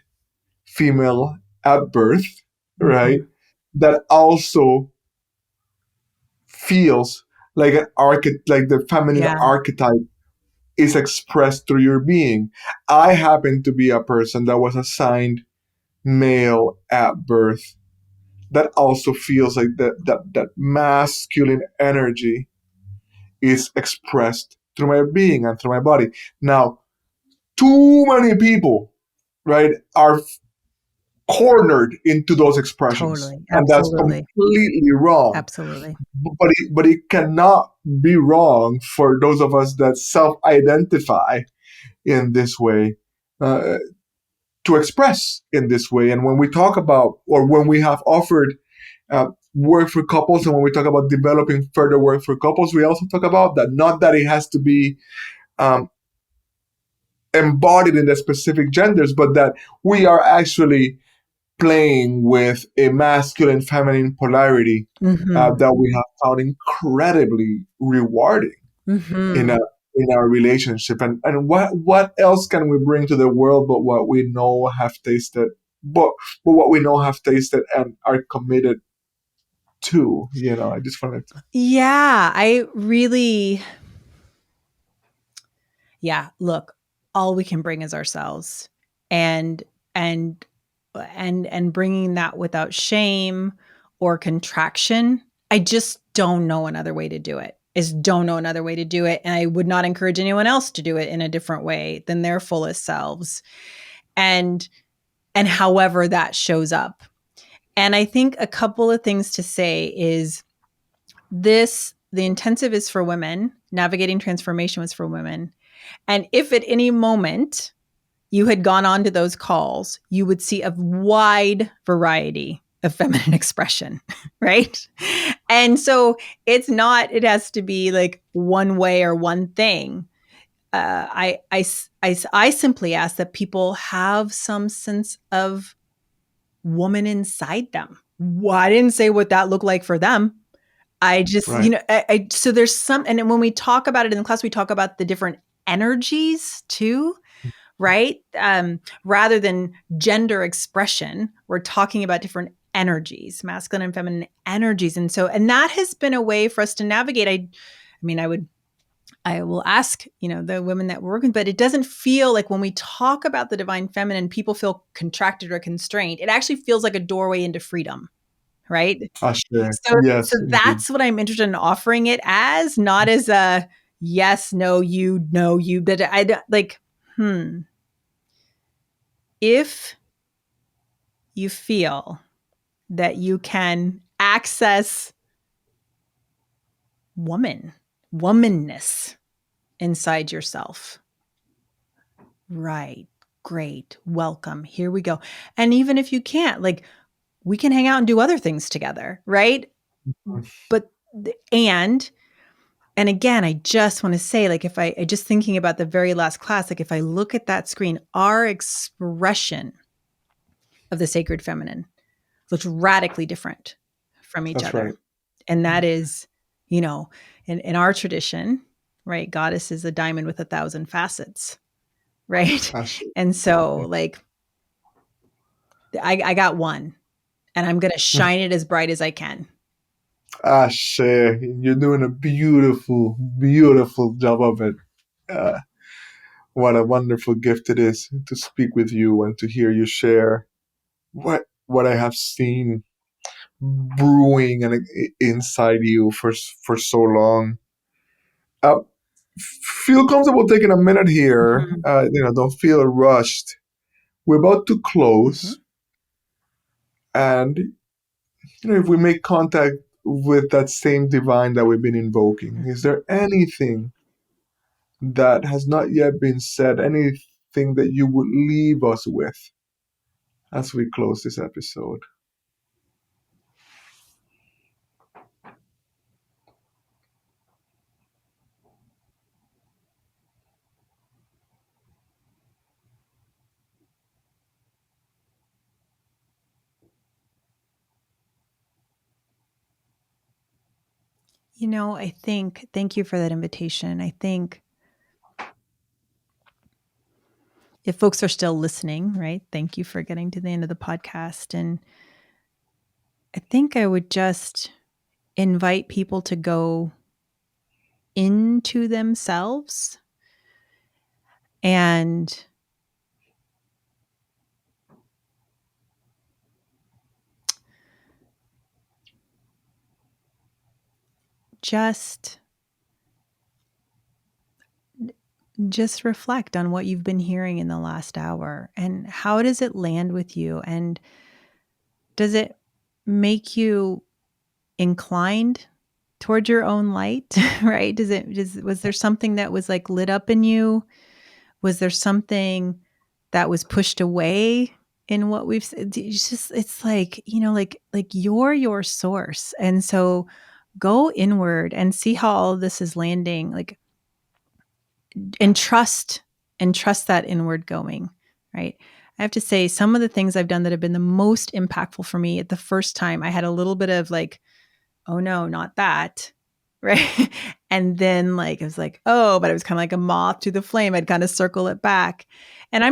female at birth, right? Mhm. That also feels like like the feminine Yeah. archetype is expressed through your being. I happen to be a person that was assigned male at birth that also feels like that masculine energy is expressed through my being and through my body. Now, too many people, right, are cornered into those expressions, Totally. and that's Absolutely. completely wrong. Absolutely. But it cannot be wrong for those of us that self-identify in this way, uh, to express in this way. And when we talk about, or when we have offered work for couples, and when we talk about developing further work for couples, we also talk about that. Not that it has to be um, embodied in the specific genders, but that we are actually playing with a masculine feminine polarity Mhm. that we have found incredibly rewarding in a Mhm. in our relationship. And what else can we bring to the world but what we know have tasted, but what we know have tasted and are committed to. I just wanted to. Yeah, I really yeah, look, all we can bring is ourselves. And and and bringing that without shame or contraction. I just don't know another way to do it. I just don't know another way to do it, and I would not encourage anyone else to do it in a different way than their fullest selves. And however that shows up. And I think a couple of things to say is the intensive is for women, navigating transformation was for women. And if at any moment you had gone on to those calls, you would see a wide variety of feminine expression, right? And so it has to be like one way or one thing. I simply ask that people have some sense of woman inside them. Well, I didn't say what that looked like for them. I just, Right. so there's some, and when we talk about it in the class, we talk about the different energies too, right? Rather than gender expression, we're talking about different energies, masculine and feminine energies. And that has been a way for us to navigate. I mean, I will ask, the women that we're working, but it doesn't feel like when we talk about the divine feminine, people feel contracted or constrained. It actually feels like a doorway into freedom, right? Ashe. So Yes, indeed. that's what I'm interested in offering it as, not as a yes, no, you, but I like, if you feel that you can access womanness inside yourself, right? Great. Welcome. Here we go. And even if you can't, like, we can hang out and do other things together, right? But, and, and again, I just want to say, like, if I just thinking about the very last class, like, if I look at that screen, our expression of the sacred feminine looks radically different from each That's other. right. And that is, in our tradition, right? Goddess is a diamond with 1,000 facets, right? Ashe. And so, like, I got one, and I'm going to shine it as bright as I can. Ashe. You're doing a beautiful, beautiful job of it. Uh, what a wonderful gift it is to speak with you and to hear you share what I have seen brewing and inside you for so long. Uh, feel comfortable taking a minute here. Mhm. Don't feel rushed. We're about to Mhm. close, and if we make contact with that same divine that we've been invoking, is there anything that has not yet been said? Anything that you would leave us with as we close this episode? Thank you for that invitation. I think if folks are still listening, right, thank you for getting to the end of the podcast. And I think I would just invite people to go into themselves and just reflect on what you've been hearing in the last hour, and how does it land with you, and does it make you inclined toward your own light? Right? Was there something that was like lit up in you? Was there something that was pushed away in what we've said? It's like, you're your source. And so go inward and see how all of this is landing, like, and trust that inward going, right? I have to say, some of the things I've done that have been the most impactful for me, at the first time I had a little bit of like, oh no, not that. Right. And then like, it was like, oh, but it was kind of like a moth to the flame. I'd kind of circle it back. And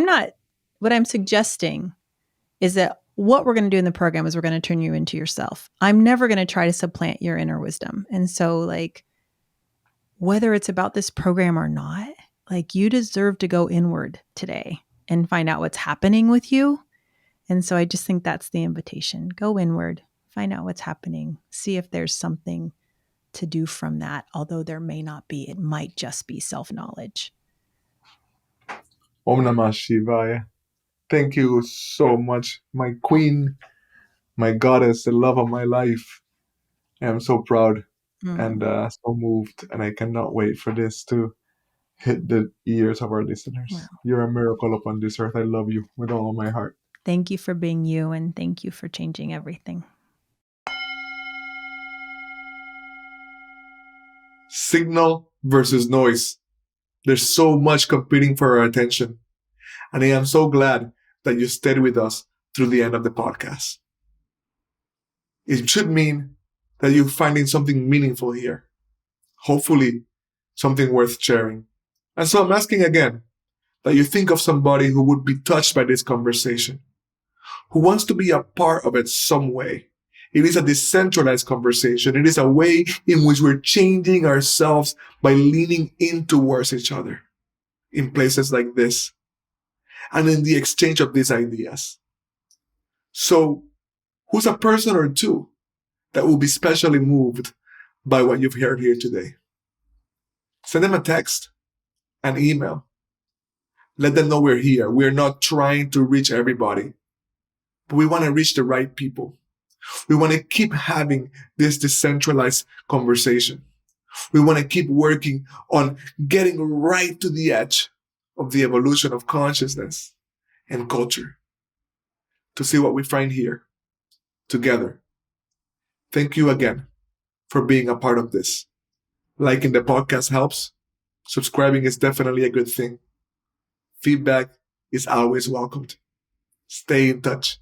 what I'm suggesting is that what we're going to do in the program is we're going to turn you into yourself. I'm never going to try to supplant your inner wisdom. And so like, whether it's about this program or not, like, you deserve to go inward today and find out what's happening with you. And so I just think that's the invitation. Go inward, find out what's happening, see if there's something to do from that. Although there may not be, it might just be self-knowledge. Om Namah Shivaya. Thank you so much, my queen, my goddess, the love of my life. I am so proud and so moved, and I cannot wait for this to hit the ears of our listeners. Well, You're a miracle upon this earth. I love you with all of my heart. thank you for being you, and thank you for changing everything. Signal versus noise. There's so much competing for our attention, and I am so glad that you stayed with us through the end of the podcast. It should mean that you're finding something meaningful here. Hopefully, something worth sharing. And so I'm asking again that you think of somebody who would be touched by this conversation, who wants to be a part of it some way. It is a decentralized conversation. It is a way in which we're changing ourselves by leaning in towards each other in places like this and in the exchange of these ideas. So, who's a person or two that will be specially moved by what you've heard here today? Send them a text, an email. Let them know we're here. We're not trying to reach everybody, but we want to reach the right people. We want to keep having this decentralized conversation. We want to keep working on getting right to the edge of the evolution of consciousness and culture to see what we find here together. Thank you again for being a part of this. Liking the podcast helps. Subscribing is definitely a good thing. Feedback is always welcomed. Stay in touch.